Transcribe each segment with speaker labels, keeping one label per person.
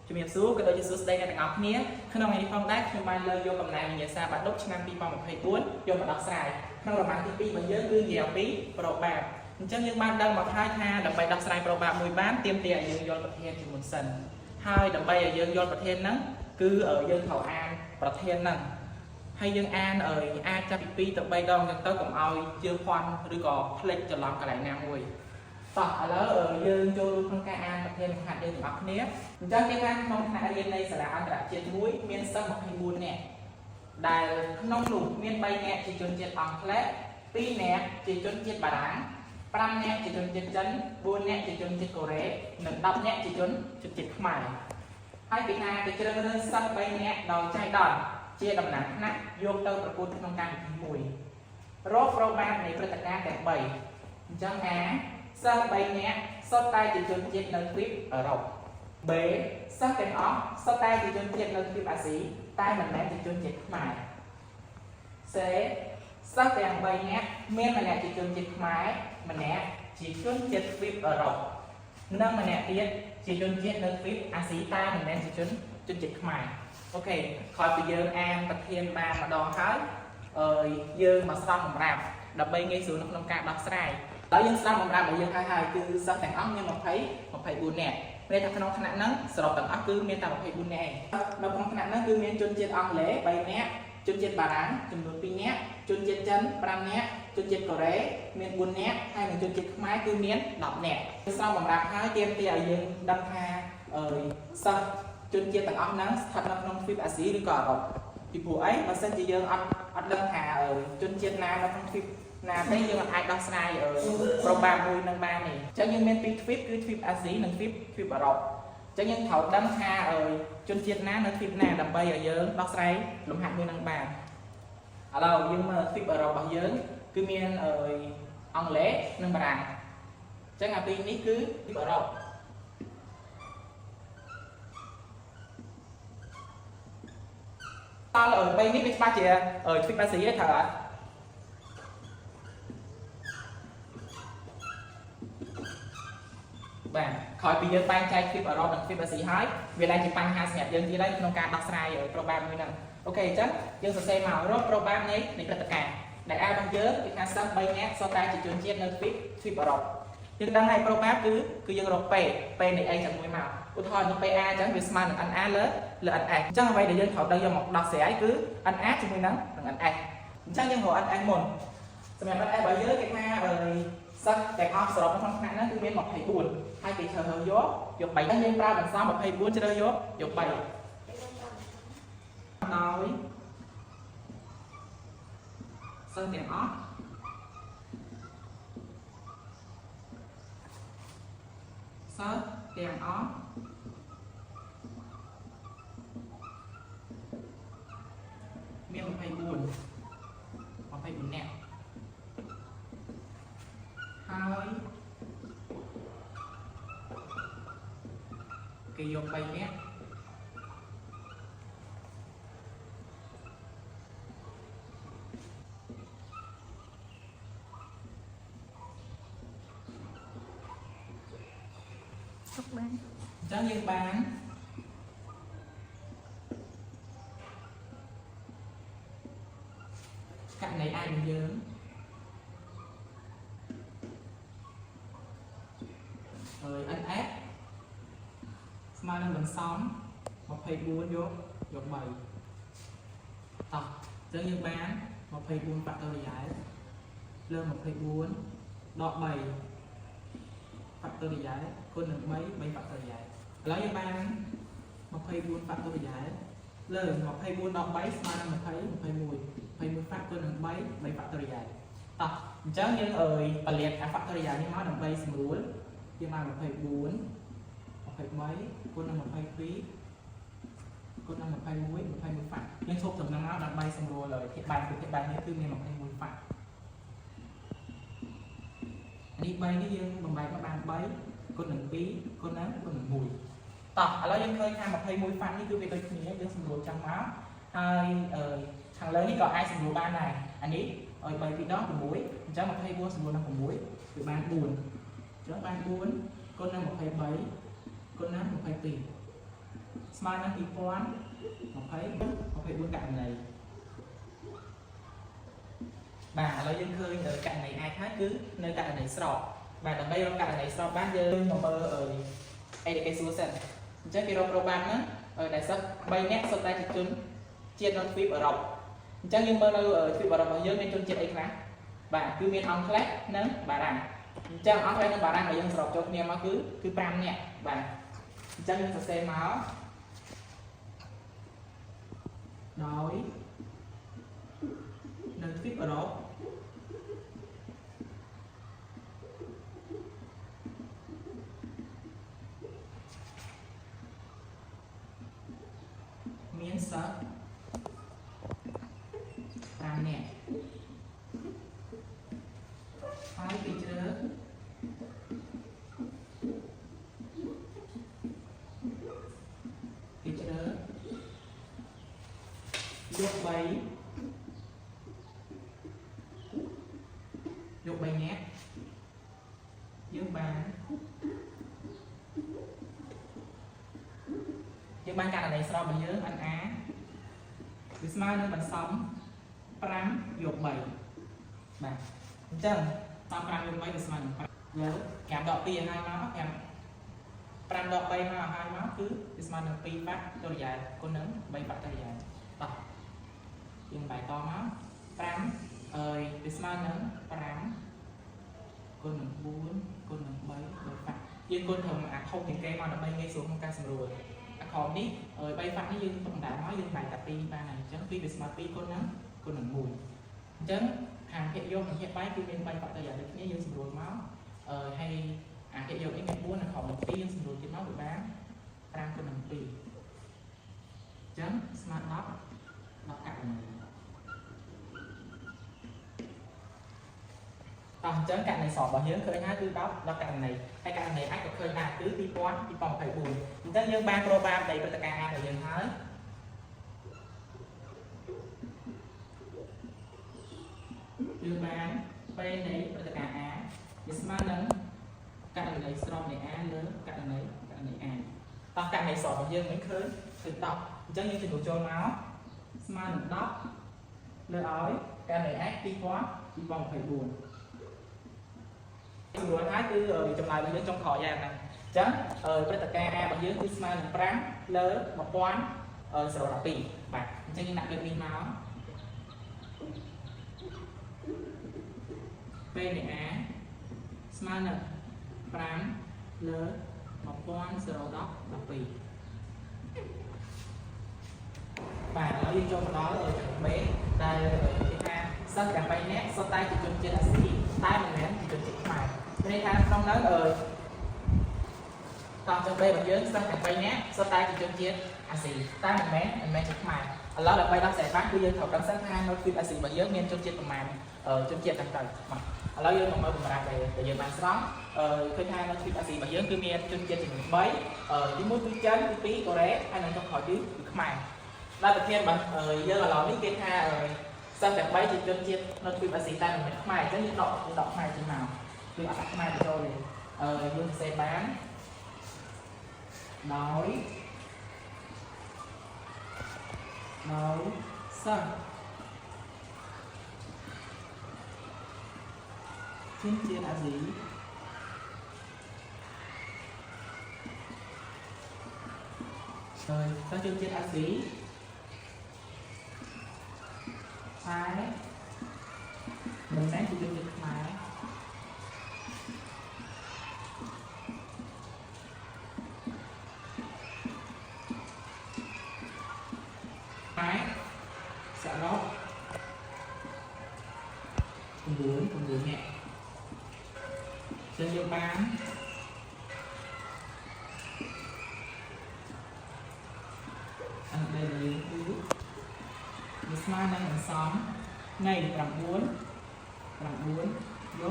Speaker 1: ជំរាបសួរក៏ដូចជាសួស្តីអ្នកទាំងអស់គ្នាក្នុងថ្ងៃនេះផងដែរខ្ញុំបានលើកយកកំណែវិញ្ញាសាបាក់ឌុបឆ្នាំ2024យកមកដោះស្រាយក្នុងរមាំងទី2របស់យើងគឺនិយាយអំពីប្រូបាបអញ្ចឹងយើងបានដឹងមកហើយថាដើម្បីដោះស្រាយប្រូបាបមួយបានទាមទារឲ្យយើងយល់ប្រធានជាមុនសិនហើយដើម្បីឲ្យយើងយល់ប្រធានហ្នឹងគឺយើងត្រូវអានប្រធានហ្នឹងហើយយើងអានអាចចាប់ពី2ទៅ3ដងអញ្ចឹងទៅកុំឲ្យជឿភ័ន្តឬក៏ភ្លេចច្រឡំកន្លែងណាមួយតោះឥឡូវយើងចូលក្នុងការអានប្រធានបង្ហាត់យើងទាំងអស់គ្នាអញ្ចឹងគេថាក្នុងថ្នាក់រៀននៃសាលាអន្តរជាតិមួយមានសិស្ស24នាក់ដែលក្នុងនោះមាន3នាក់ជាជនជាតិអង់គ្លេស2នាក់ជាជនជាតិបារាំង5នាក់ជាជនជាតិចិន4នាក់ជាជនជាតិកូរ៉េនិង10នាក់ជាជនជាតិខ្មែរហើយគេថាគេជ្រើសរើសសិស្ស3នាក់ដោយចៃដន្យជាតំណាងថ្នាក់យកទៅប្រកួតក្នុងកម្មវិធីមួយរកប្រូបាបនៃព្រឹត្តិការណ៍ទាំង3អញ្ចឹងAសិស្ស3នាក់សុទ្ធតែជាជនជាតិនៅទ្វីបអឺរ៉ុប B សិស្សទាំងអស់សុទ្ធតែជាជនជាតិនៅទ្វីបអាស៊ីតែមិនមែនជាជនជាតិខ្មែរ C សិស្សទាំង3នាក់មានម្នាក់ជាជនជាតិខ្មែរម្នាក់ជាជនជាតិទ្វីបអឺរ៉ុបនិងម្នាក់ទៀតជាជនជាតិនៅទ្វីបអាស៊ីតែមិនមែនជាជនជាតិខ្មែរអូខេក្រោយពីយើងអានប្រធានបានម្ដងហើយយើងមកស្ដាប់សម្រាប់ដើម្បីងាយស្រួលនៅក្នុងការដោះស្រាយដល់យើងស្ដាប់សម្រាប់របស់យើងហើយគឺសិស្សទាំងអស់មាន24នាក់មានថាក្នុងថ្នាក់ហ្នឹងសរុបទាំងអស់គឺមានតែ24នាក់ឯងនៅក្នុងថ្នាក់ហ្នឹងគឺមានជនជាតិអង់គ្លេស3នាក់ជនជាតិបារាំងចំនួន2នាក់ជនជាតិចិន5នាក់ជនជាតិកូរ៉េមាន4នាក់ហើយនិងជនជាតិខ្មែរគឺមាន10នាក់ស្ដាប់សម្រាប់ហើយទាមទារឲ្យយើងដឹងថាសិស្សជនជាតិទាំងអស់ហ្នឹងស្ថិតនៅក្នុងទ្វីបអាស៊ីឬក៏អឺរ៉ុបពីព្រោះអីបើសិនជាយើងអត់ដឹងថាជនជាតិណានៅក្នុងទ្វីបណាទេយើងអាចដោះស្រាយប្រូបាបមួយនឹងបានទេអញ្ចឹងយើងមាន2ទ្វីបគឺទ្វីបអាស៊ីនិងទ្វីបអឺរ៉ុបអញ្ចឹងយើងត្រូវដឹងថាជនជាតិណានៅទ្វីបណាដើម្បីឲ្យយើងដោះស្រាយលំហាត់មួយនឹងបានឥឡូវយើងមើលទ្វីបអឺរ៉ុបរបស់យើងគឺមានអង់គ្លេសនិងបារាំងអញ្ចឹងអាពីរនេះគឺទ្វីបអឺរ៉ុបតើ3នេះវាច្បាស់ជាទ្វីបអាស៊ីទេត្រូវអត់បាទក្រោយពីយើងបែងចែកទ្វីបអឺរ៉ុបនិងទ្វីបអាស៊ីហើយវាឡើងជាបញ្ហាសម្រាប់យើងទៀតហើយក្នុងការដោះស្រាយប្រូបាបមួយហ្នឹងអូខេអញ្ចឹងយើងសរសេរមករកប្រូបាបនៃព្រឹត្តិការណ៍ដែលអារបស់យើងគេថាសិស្ស3នាក់សុទ្ធតែជាជនជាតិនៅទ្វីបអឺរ៉ុបយើងដឹងហើយប្រូបាបគឺយើងរកពេនៃ A ជាមួយមកឧទាហរណ៍នៅ PA អញ្ចឹងវាស្មើនឹង NA លើ NS អញ្ចឹងអ្វីដែលយើងត្រូវទៅយកមកដោះស្រាយគឺ NA ជាមួយនឹង NS អញ្ចឹងយើងរក NS មុនសម្រាប់ NS របស់យើងគេថាសិស្សទាំងអស់សរុបក្នុងថ្នាក់ហ្នឹងគឺមាន24ហើយគេជ្រើសរើសយក3ហ្នឹងយើងប្រើបន្សំ24ជ្រើសយក3ដោយសិស្សទាំងអស់មាន24នាក់ហើយគេយក3នាក់បានអញ្ចឹងយើងបានករណីអាចរបស់យើងNS ស្មើនឹងបន្សំ24យក3តោះអញ្ចឹងយើងបាន24 factorial លើ24ដក3 factorial គុណនឹង3 factorial ឥឡូវយើងបាន24 factorial លើ24ដក3ស្មើនឹង21 fact គុណនឹង3 factorial តោះអញ្ចឹងយើងបលាត factorial នេះមកដើម្បីស្រួលយើងបាន24 23គុណនឹង22គុណនឹង21 fact យើងឈប់ចំណងមកដើម្បីស្រួលធាតុបែបនេះគឺមាន21 fact នេះ3នេះយើងបំបែកមកបាន3គុណនឹង2គុណនឹង1តោះឥឡូវយើងឃើញថា21 fact នេះគឺវាដូចគ្នាយើងស្រួលចាំមកហើយខាងលើនេះក៏អាចស្រួលបានដែរអានេះឲ្យ3 2ដង 6អញ្ចឹង24ស្រួលនឹង6គឺបាន4អញ្ចឹងបាន4គុណនឹង23គុណនឹង22 smart នឹង 2020 24 ករណីបាទឥឡូវយើងឃើញករណីអាចហើយគឺនៅករណីស្របបាទដើម្បីរកករណីស្របបានយើងមកមើលអីដែលគេសួរសិនអញ្ចឹងគេរកប្រូបានណាដែលសិស្ស3នាក់សុទ្ធតែជាជនជាតិនៅទ្វីបអឺរ៉ុបអញ្ចឹងយើងមើលនៅទ្វីបអឺរ៉ុបរបស់យើងមានជនជាតិអីខ្លះបាទគឺមានអង់គ្លេសនិងបារាំងអញ្ចឹងអង់គ្លេសនិងបារាំងដែលយើងសរុបចូលគ្នាមកគឺ5នាក់បាទអញ្ចឹងយើងសរសេរមកដោយនៅទ្វីបអឺរ៉ុបមានសិស្ស5នាក់ហើយពីជ្រើយក3នាក់យើងបានករណីស្របរបស់យើង NA គឺស្មើនឹងបន្សំ5យក3បាទអញ្ចឹងសំ5យក3គឺស្មើនឹង5លើ5ដក2ឲ្យហើយមក5ដក3មកឲ្យហើយមកគឺវាស្មើនឹង2ហ្វាក់តូរីយ៉ែលគុណនឹង3ហ្វាក់តូរីយ៉ែលតោះយើងបែរតមក5វាស្មើនឹង5គុណនឹង4គុណនឹង3ដោយហ្វាក់យើងគុណធ្វើអាធំជាងគេមកដើម្បីងាយស្រួលក្នុងការសម្រួលអាខមនេះ3ហ្វាក់នេះយើងទុកដៅមកយើងបែរតែ2បានហើយអញ្ចឹង2វាស្មើ2គុណនឹង1អញ្ចឹងខាងភាគយកនិងភាគបែរគឺមាន3ហ្វាក់តូរីយ៉ែលដូចគ្នាយើងសម្រួលមកហើយអាភាគយកនេះមាន4និងខមនឹង2យើងសម្រួលទៀតមកវាបាន5គុណនឹង2អញ្ចឹងស្មើ10ករណីអញ្ចឹងករណីសរបស់យើងឃើញហើយគឺ10ករណីហើយករណីអាចក៏ឃើញដែរគឺ2024អញ្ចឹងយើងបានប្រូក្រាមនៃព្រឹត្តិការណ៍របស់យើងហើយយើងបានពេលនៃព្រឹត្តិការណ៍ A វាស្មើនឹងករណីស្របនៃ A លើករណី A តោះករណីសរបស់យើងមិនឃើញគឺ10អញ្ចឹងយើងជំនួសចូលមកស្មើនឹង10លើឲ្យករណី A 2024ស្រួលហើយគឺចម្លើយរបស់យើងចុងក្រោយយ៉ាងហ្នឹងអញ្ចឹងព្រឹត្តិការណ៍ A របស់យើងគឺស្មើនឹង5លើ1012បាទអញ្ចឹងយើងដាក់ដូចនេះមកពេលនៃ A ស្មើនឹង5លើ1012បាទឥឡូវយើងចូលមកដល់ចំណុច B ដែលគេថាសិស្សទាំង3នាក់សុទ្ធតែជាជនជាតិអាស៊ីតែមិនមែនជាជនជាតិខ្មែរមានន័យថាក្នុងនោះតាមចំណុច B របស់យើងសិស្សទាំង3នាក់សុទ្ធតែជាជនជាតិអាស៊ីតែមិនមែនជាខ្មែរឥឡូវដើម្បីដោះស្រាយបានគឺយើងត្រូវដឹងសិនថានៅទ្វីបអាស៊ីរបស់យើងមានជនជាតិប្រមាណជនជាតិទាំងទៅបាទឥឡូវយើងមកមើលសម្រាប់ដែលយើងបានស្រង់ឃើញថានៅទ្វីបអាស៊ីរបស់យើងគឺមានជនជាតិចំនួន3ទី1គឺចិនទី2កូរ៉េហើយនិងចុងក្រោយគឺខ្មែរដល់ប្រធានបាទយើងឥឡូវនេះគេថាសិស្សទាំង3ជាជនជាតិនៅទ្វីបអាស៊ីតែមិនមែនខ្មែរអញ្ចឹងយើងដកខ្មែរចេញមកគឺអត់ខ្មែរបញ្ចូលទេយើងសរសេរបានដោយសិស្សជនជាតិអាស៊ីហើយសិស្សជនជាតិអាស៊ីតែមិនមែនជាជនជាតិខ្មែរសរុប9នាក់ចឹងយើងបានដែលយើងគឺវាស្មើនឹងអន្សំនៃ9យក3តោះ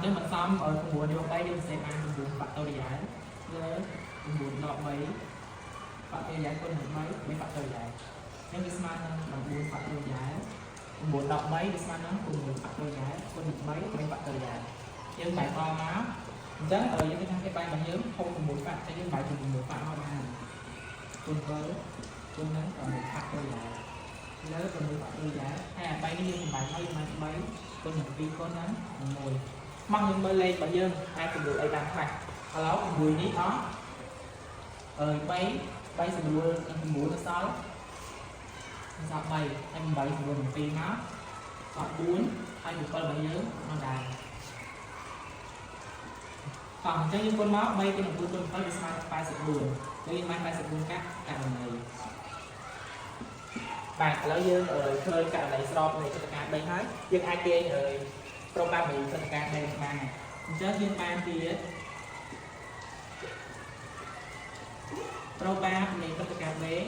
Speaker 1: ចឹងបន្សំ9យក3យើងសេបាន9ហ្វាក់តូរីយ៉ែលលើ9ដក3ហ្វាក់តូរីយ៉ែលគុណនឹង3ហ្វាក់តូរីយ៉ែលចឹងវាស្មើនឹង9ហ្វាក់តូរីយ៉ែល9ដក3វាស្មើនឹង9ហ្វាក់តូរីយ៉ែលគុណនឹង3ហ្វាក់តូរីយ៉ែលយើងបែរតមកអញ្ចឹងយើងគេថាគេបែររបស់យើងហូប6ហ្វាក់តែយើងបែរជា6ហ្វាក់មកបាន cuốn với cuốn nắng còn một phát đôi lại lớn còn một phát đôi giá bay như bài mấy mấy con những vi con nắng ngồi mong những mơ lên bà dương ai cũng được ai đang phải ở đó còn người ní đó bay bay sẽ đua em muốn nó sao sao bay em bay vừa một pin nó họ bốn hai được con bay nhớ nó đài còn cho những con nó bay cái một con có được sai sự buồn đây mai bay sự buồn các cả này bạn lão dương ở khơi cả này so này cho cả đây hết nhưng ai kia rồi pro ba mình cho cả đây mà cho dương ban thì pro ba này cho cả bé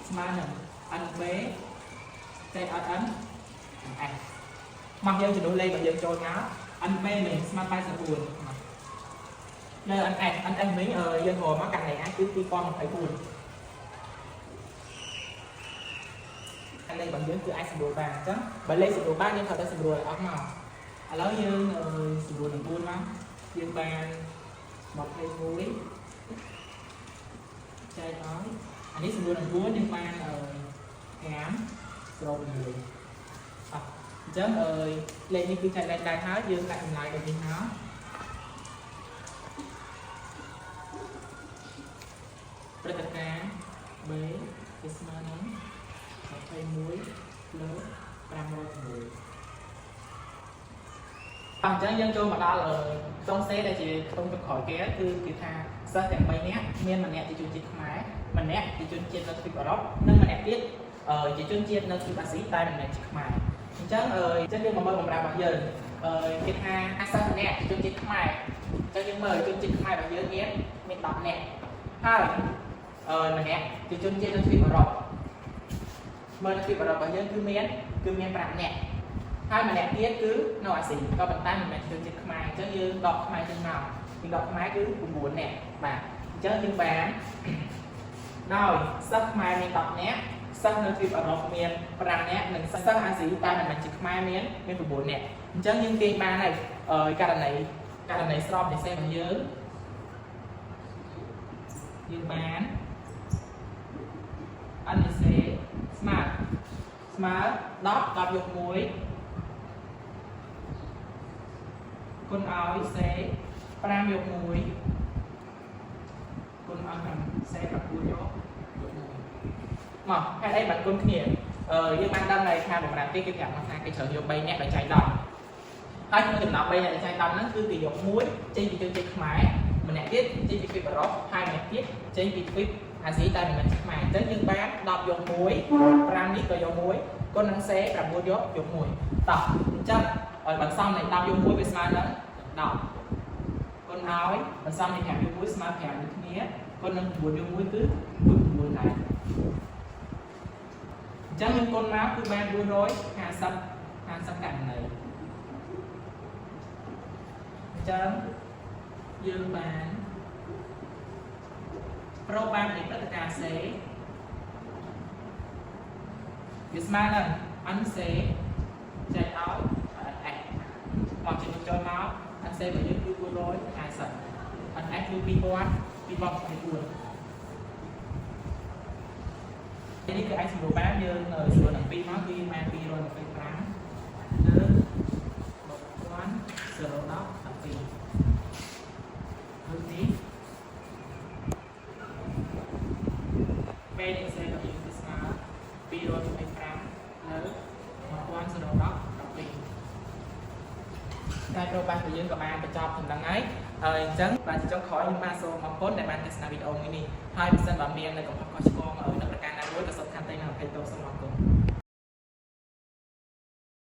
Speaker 1: smart anh bé tay ấn anh mặc dân chỉ đối lên và dân cho nó anh bé mình smart bay sẽ buồn nơi anh em mấy dân hồ mắc cành này ai cứ đi con phải buồn anh đây bằng dưới cứ ai sửa đồ vàng chứ bởi lấy sửa đồ ba nhưng thật ra sửa đồ là ấm màu ở đó như sửa đồ đừng buồn lắm dương bàn một cây muối chai nói anh ấy sửa đồ đừng buồn nhưng bàn ngám rồi người chớm ơi lên như cứ chạy lên đài thái dương lại lại được nó rất là cá bế cái smart nóng một cây muối lớn 500 người bằng chân dân cho mà đó là trong xe đây chị không được khỏi ké từ kỳ tha sao chẳng bay nét miền mà nét thì chuyên chiết máy mà nét thì chuyên chiết nó thì có đó nên mà nét biết chỉ chuyên chiết nó thì bác sĩ tay mình nét chiết máy chân chân nhưng mà mời ra bằng giờ kỳ tha sao nét chuyên chiết máy chân nhưng mời chuyên chiết máy bằng giờ nhé mình đọc nét hai mà nét thì chuyên chiết nó thì có đó mời nó thì có đó bằng giờ cứ miền bạc nét hai mà nét tiết cứ nói gì có bàn tay mình từ trên máy chứ như đọc máy trên nào thì đọc máy cứ cũng buồn nè mà chứ như bán rồi sắc máy mình đọc nét sắc nó thì ở đọc miền bạc nét mình sắc ăn gì ta mình chỉ máy miền cũng buồn nè chứ như cái ba này cái này stop để xem bằng nhớ như bán anh sẽ smart đó đọc dục muối con áo sẽ pram dục mùi con áo cầm sẽ gặp vui gió mà hay đây bạn con kia nhưng ban đêm này khai một làm cái cảm mà cái trở dục bay nhẹ để chạy đòn hai chúng mình đọc bay này để chạy đòn nó cứ bị dục muối trên bị chơi máy mình nè biết trên bị cái đó hai nè biết trên bị cái hành sĩ tay mình chơi máy tới nhưng bán đọc dục muối pram biết rồi dục muối con nó sẽ gặp vui gió dục mùi tập chân ở bản xong này đọc dục muối về smart đó đọc con nói và xong thì thèm vô muối smart thèm được nghĩa con nâng buồn vô muối cứ buồn này chắc những con máu cứ ban đuôi rối hàng sắp cạnh này chấm dương bán pro ban để tất cả sẽ cái smart này anh sẽ chạy áo hoặc chỉ một trôi máu anh sẽ phải những cái rối hai sợi anh ép lưu pin bom phải buồn ini ke anh sửa bán như sửa đằng pin nó khi mang pin rồi phải bán đến một quán sửa đó đằng pin hướng tí bên này sẽ là những cái smart pin rồi phải bán đến một quán sửa đó đằng pin tại pro ban của dương các bạn phải chọn từng đằng ấy chẳng bạn chỉ cho khỏi những ma số mà code để bạn test video này hai percent bản miệng này cũng có